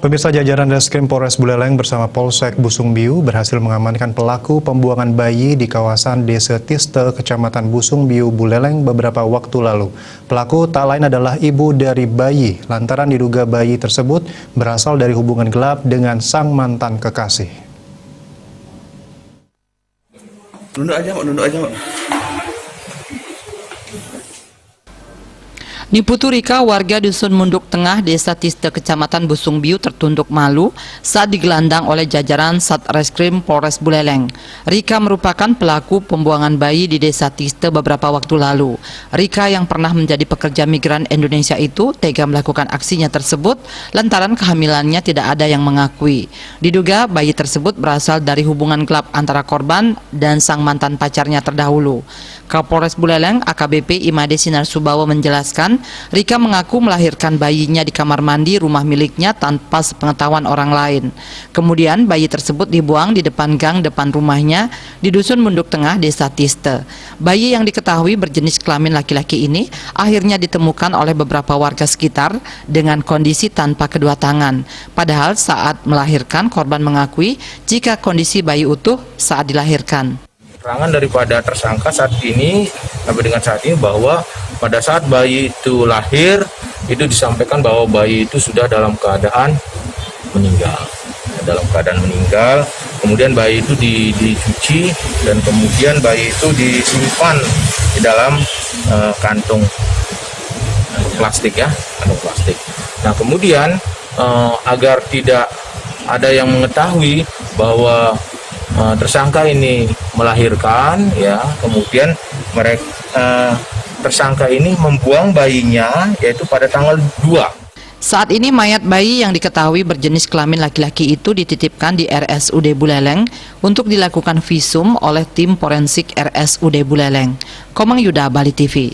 Pemirsa, jajaran Reskrim Polres Buleleng bersama Polsek Busungbiu berhasil mengamankan pelaku pembuangan bayi di kawasan Desa Tiste, Kecamatan Busungbiu, Buleleng beberapa waktu lalu. Pelaku tak lain adalah ibu dari bayi, lantaran diduga bayi tersebut berasal dari hubungan gelap dengan sang mantan kekasih. Nunduk aja, Mak. Niputu Rika, warga Dusun Munduk Tengah, Desa Tiste, Kecamatan Busungbiu tertunduk malu saat digelandang oleh jajaran Satreskrim Polres Buleleng. Rika merupakan pelaku pembuangan bayi di Desa Tiste beberapa waktu lalu. Rika yang pernah menjadi pekerja migran Indonesia itu tega melakukan aksinya tersebut lantaran kehamilannya tidak ada yang mengakui. Diduga bayi tersebut berasal dari hubungan gelap antara korban dan sang mantan pacarnya terdahulu. Kapolres Buleleng AKBP Imade Sinar Subawa menjelaskan, Rika mengaku melahirkan bayinya di kamar mandi rumah miliknya tanpa sepengetahuan orang lain. Kemudian bayi tersebut dibuang di depan gang depan rumahnya di Dusun Munduk Tengah, Desa Tiste. Bayi yang diketahui berjenis kelamin laki-laki ini akhirnya ditemukan oleh beberapa warga sekitar dengan kondisi tanpa kedua tangan. Padahal saat melahirkan, korban mengakui jika kondisi bayi utuh saat dilahirkan. Keterangan daripada tersangka saat ini, sampai dengan saat ini, bahwa pada saat bayi itu lahir, itu disampaikan bahwa bayi itu sudah dalam keadaan meninggal. Kemudian bayi itu dicuci dan kemudian bayi itu disimpan di dalam kantong plastik. Nah, kemudian agar tidak ada yang mengetahui bahwa tersangka ini melahirkan, kemudian tersangka ini membuang bayinya, yaitu pada tanggal 2. Saat ini mayat bayi yang diketahui berjenis kelamin laki-laki itu dititipkan di RSUD Buleleng untuk dilakukan visum oleh tim forensik RSUD Buleleng. Komang Yuda, Bali TV.